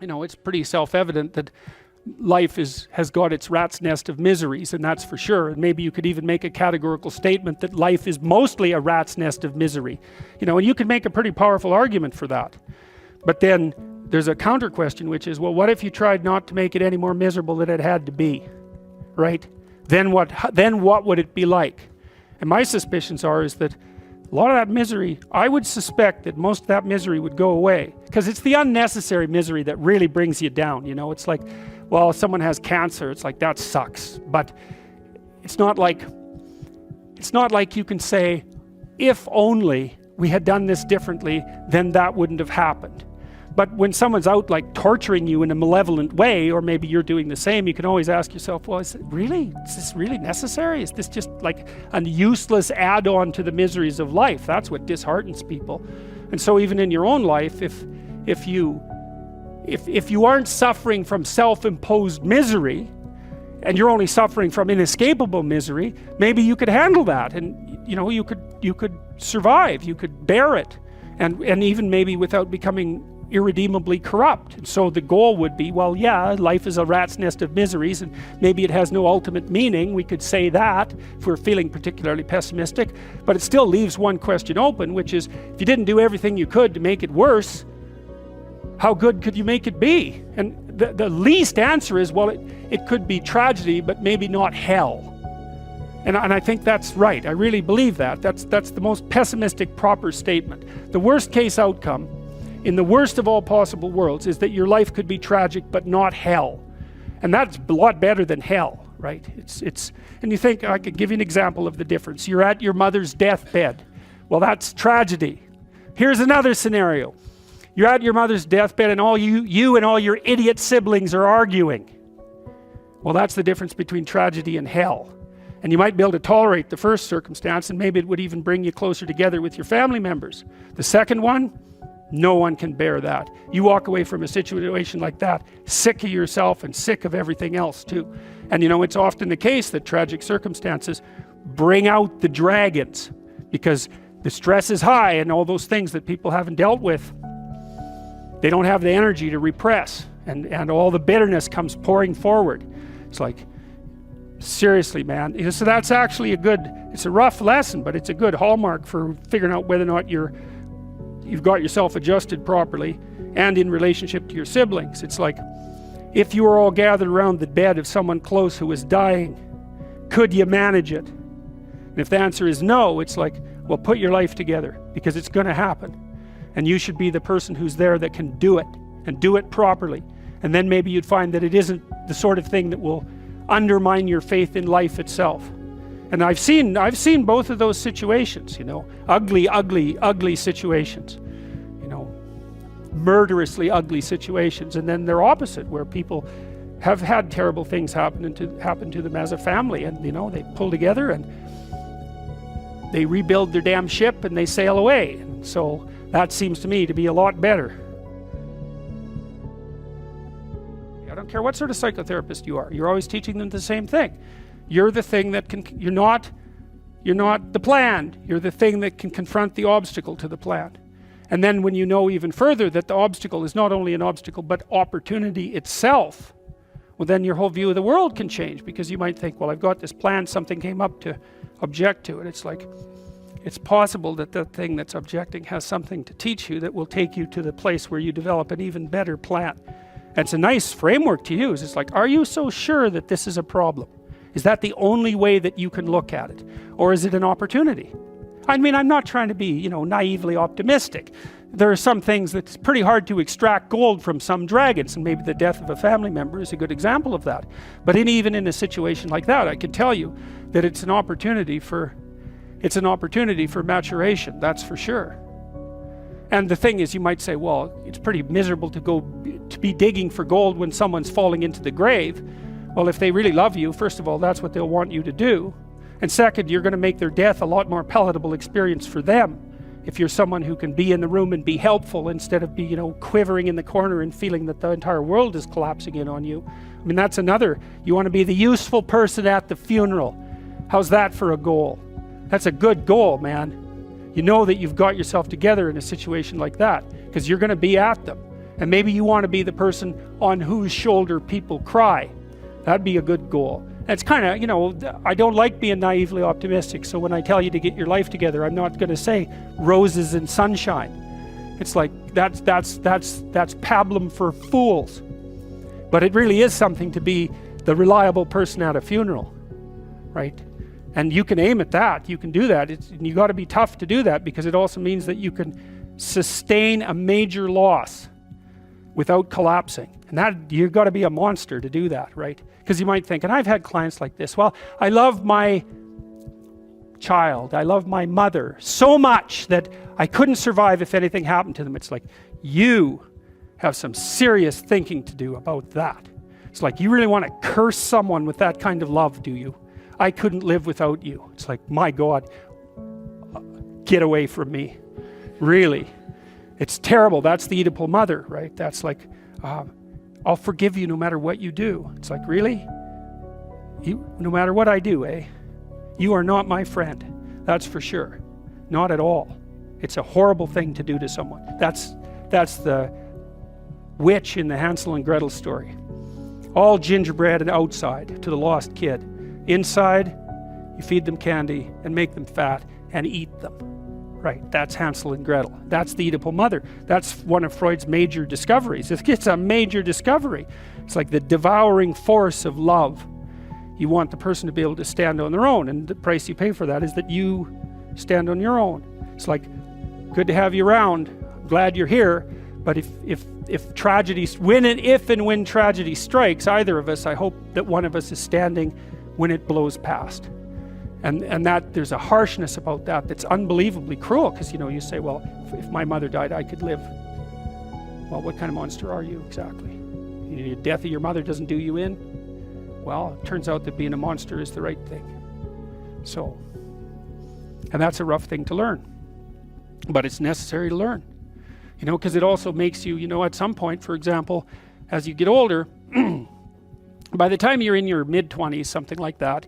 It's pretty self-evident that life has got its rat's nest of miseries, and that's for sure. And maybe you could even make a categorical statement that life is mostly a rat's nest of misery. And you can make a pretty powerful argument for that. But then there's a counter question, which is, well, what if you tried not to make it any more miserable than it had to be, right? Then what would it be like? And my suspicions is that a lot of that misery, I would suspect that most of that misery would go away, because it's the unnecessary misery that really brings you down. It's like, well, if someone has cancer, it's like, that sucks. But it's not like you can say, if only we had done this differently, then that wouldn't have happened. But when someone's out like torturing you in a malevolent way, or maybe you're doing the same, you can always ask yourself, well, is this really necessary? Is this just like a useless add-on to the miseries of life? That's what disheartens people. And so even in your own life, if you aren't suffering from self-imposed misery, and you're only suffering from inescapable misery, maybe you could handle that, and you could survive, you could bear it, and even maybe without becoming irredeemably corrupt. And so the goal would be, well, yeah, life is a rat's nest of miseries, and maybe it has no ultimate meaning. We could say that if we're feeling particularly pessimistic, but it still leaves one question open, which is, if you didn't do everything you could to make it worse, how good could you make it be? And the least answer is, well, it could be tragedy, but maybe not hell. And I think that's right. I really believe that. That's the most pessimistic proper statement. The worst case outcome in the worst of all possible worlds is that your life could be tragic but not hell. And that's a lot better than hell, right? And you think, I could give you an example of the difference. You're at your mother's deathbed. Well, that's tragedy. Here's another scenario. You're at your mother's deathbed, and all you and all your idiot siblings are arguing. Well, that's the difference between tragedy and hell. And you might be able to tolerate the first circumstance, and maybe it would even bring you closer together with your family members. The second one, no one can bear that. You walk away from a situation like that sick of yourself and sick of everything else too. And it's often the case that tragic circumstances bring out the dragons, because the stress is high, and all those things that people haven't dealt with, they don't have the energy to repress, and all the bitterness comes pouring forward. It's like, seriously, man. So that's actually it's a rough lesson, but it's a good hallmark for figuring out whether or not you've got yourself adjusted properly and in relationship to your siblings. It's like, if you were all gathered around the bed of someone close who was dying, could you manage it? And if the answer is no, it's like, well, put your life together, because it's going to happen. And you should be the person who's there that can do it, and do it properly. And then maybe you'd find that it isn't the sort of thing that will undermine your faith in life itself. And I've seen both of those situations, ugly situations, murderously ugly situations, and then they're opposite, where people have had terrible things happen to them as a family, and they pull together and they rebuild their damn ship and they sail away. And so that seems to me to be a lot better. I don't care what sort of psychotherapist you are, you're always teaching them the same thing. You're the thing that you're not the plan, you're the thing that can confront the obstacle to the plan. And then when you know even further that the obstacle is not only an obstacle but opportunity itself, well, then your whole view of the world can change, because you might think, well, I've got this plan, something came up to object to it. It's like, it's possible that the thing that's objecting has something to teach you that will take you to the place where you develop an even better plan. And it's a nice framework to use. It's like, are you so sure that this is a problem? Is that the only way that you can look at it? Or is it an opportunity? I mean, I'm not trying to be, naively optimistic. There are some things that's pretty hard to extract gold from some dragons, and maybe the death of a family member is a good example of that. But even in a situation like that, I can tell you that it's an opportunity for maturation, that's for sure. And the thing is, you might say, well, it's pretty miserable to be digging for gold when someone's falling into the grave. Well, if they really love you, first of all, that's what they'll want you to do. And second, you're going to make their death a lot more palatable experience for them, if you're someone who can be in the room and be helpful instead of be, quivering in the corner and feeling that the entire world is collapsing in on you. I mean, that's another. You want to be the useful person at the funeral. How's that for a goal? That's a good goal, man. You know that you've got yourself together in a situation like that, because you're going to be at them. And maybe you want to be the person on whose shoulder people cry. That'd be a good goal. It's kind of, you know, I don't like being naively optimistic, so when I tell you to get your life together, I'm not going to say roses and sunshine. It's like, that's pablum for fools. But it really is something to be the reliable person at a funeral, right? And you can aim at that, you can do that. You got to be tough to do that, because it also means that you can sustain a major loss without collapsing. And that, you've got to be a monster to do that, right? Because you might think, and I've had clients like this, well, I love my child, I love my mother so much that I couldn't survive if anything happened to them. It's like, you have some serious thinking to do about that. It's like, you really want to curse someone with that kind of love, do you? I couldn't live without you. It's like, my God, get away from me. Really. It's terrible. That's the Oedipal mother, right? That's like, I'll forgive you no matter what you do. It's like, really? No matter what I do, eh? You are not my friend. That's for sure. Not at all. It's a horrible thing to do to someone. That's the witch in the Hansel and Gretel story. All gingerbread and outside to the lost kid. Inside, you feed them candy and make them fat and eat them. Right, that's Hansel and Gretel. That's the Oedipal mother. That's one of Freud's major discoveries. It's a major discovery. It's like the devouring force of love. You want the person to be able to stand on their own, and the price you pay for that is that you stand on your own. It's like, good to have you around. I'm glad you're here. But if tragedy, if and when tragedy strikes either of us, I hope that one of us is standing when it blows past. And that there's a harshness about that that's unbelievably cruel, because, you know, you say, well, if my mother died, I could live. Well, what kind of monster are you exactly? The death of your mother doesn't do you in? Well, it turns out that being a monster is the right thing. So, and that's a rough thing to learn, but it's necessary to learn, you know, because it also makes you, you know, at some point, for example, as you get older, by the time you're in your mid-20s, something like that,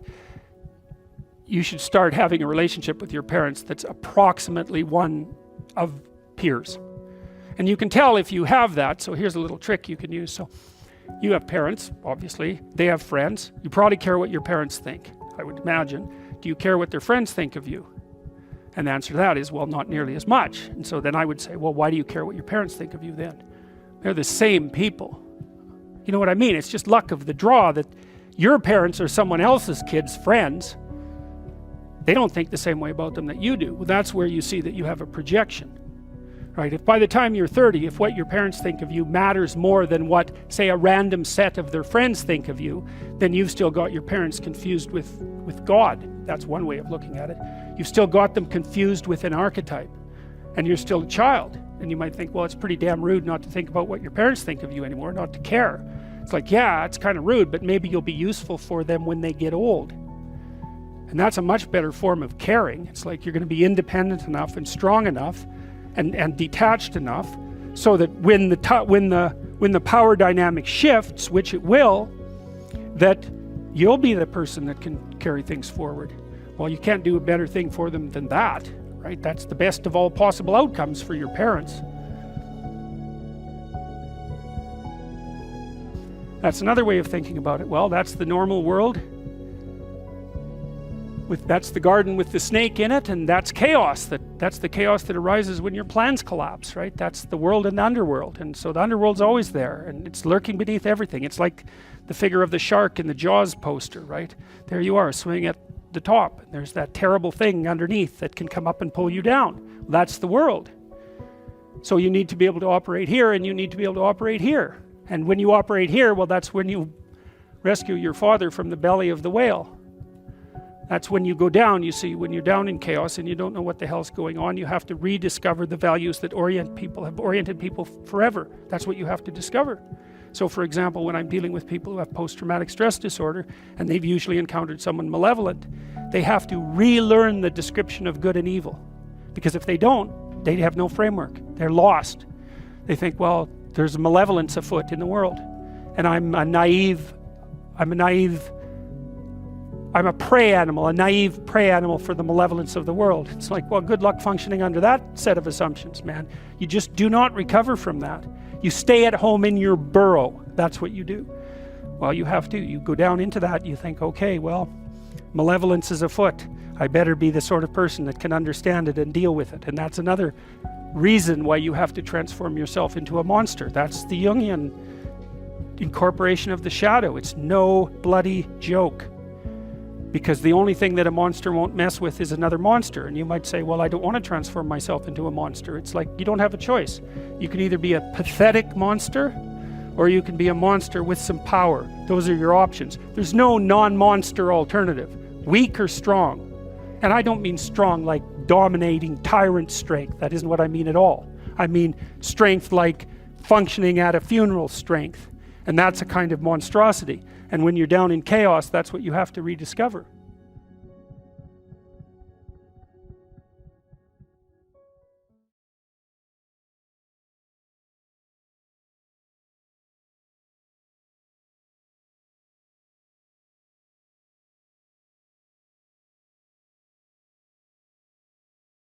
you should start having a relationship with your parents that's approximately one of peers. And you can tell if you have that. So here's a little trick you can use. So you have parents, obviously. They have friends. You probably care what your parents think, I would imagine. Do you care what their friends think of you? And the answer to that is, well, not nearly as much. And so then I would say, well, why do you care what your parents think of you then? They're the same people. You know what I mean? It's just luck of the draw that your parents are someone else's kids' friends. They don't think the same way about them that you do. Well, that's where you see that you have a projection, right? If by the time you're 30, if what your parents think of you matters more than what, say, a random set of their friends think of you, then you've still got your parents confused with God. That's one way of looking at it. You've still got them confused with an archetype, and you're still a child. And you might think, well, it's pretty damn rude not to think about what your parents think of you anymore, not to care. It's like, yeah, it's kind of rude, but maybe you'll be useful for them when they get old. And that's a much better form of caring. It's like you're going to be independent enough and strong enough and detached enough so that when the power dynamic shifts, which it will, that you'll be the person that can carry things forward. Well, you can't do a better thing for them than that, right? That's the best of all possible outcomes for your parents. That's another way of thinking about it. Well, that's the normal world. That's the garden with the snake in it, and that's chaos. That's the chaos that arises when your plans collapse, right? That's the world and the underworld. And so the underworld's always there, and it's lurking beneath everything. It's like the figure of the shark in the Jaws poster, right? There you are, swimming at the top. And there's that terrible thing underneath that can come up and pull you down. That's the world. So you need to be able to operate here, and you need to be able to operate here. And when you operate here, well, that's when you rescue your father from the belly of the whale. That's when you go down, you see, when you're down in chaos and you don't know what the hell's going on, you have to rediscover the values that have oriented people forever. That's what you have to discover. So for example, when I'm dealing with people who have post-traumatic stress disorder, and they've usually encountered someone malevolent, they have to relearn the description of good and evil. Because if they don't, they have no framework. They're lost. They think, well, there's malevolence afoot in the world. And I'm a naive I'm a prey animal, a naive prey animal for the malevolence of the world. It's like, well, good luck functioning under that set of assumptions, man. You just do not recover from that. You stay at home in your burrow. That's what you do. Well, you have to. You go down into that, you think, okay, well, malevolence is afoot. I better be the sort of person that can understand it and deal with it. And that's another reason why you have to transform yourself into a monster. That's the Jungian incorporation of the shadow. It's no bloody joke. Because the only thing that a monster won't mess with is another monster. And you might say, well, I don't want to transform myself into a monster. It's like, you don't have a choice. You can either be a pathetic monster, or you can be a monster with some power. Those are your options. There's no non-monster alternative. Weak or strong. And I don't mean strong like dominating tyrant strength. That isn't what I mean at all. I mean strength like functioning at a funeral strength. And that's a kind of monstrosity. And when you're down in chaos, that's what you have to rediscover.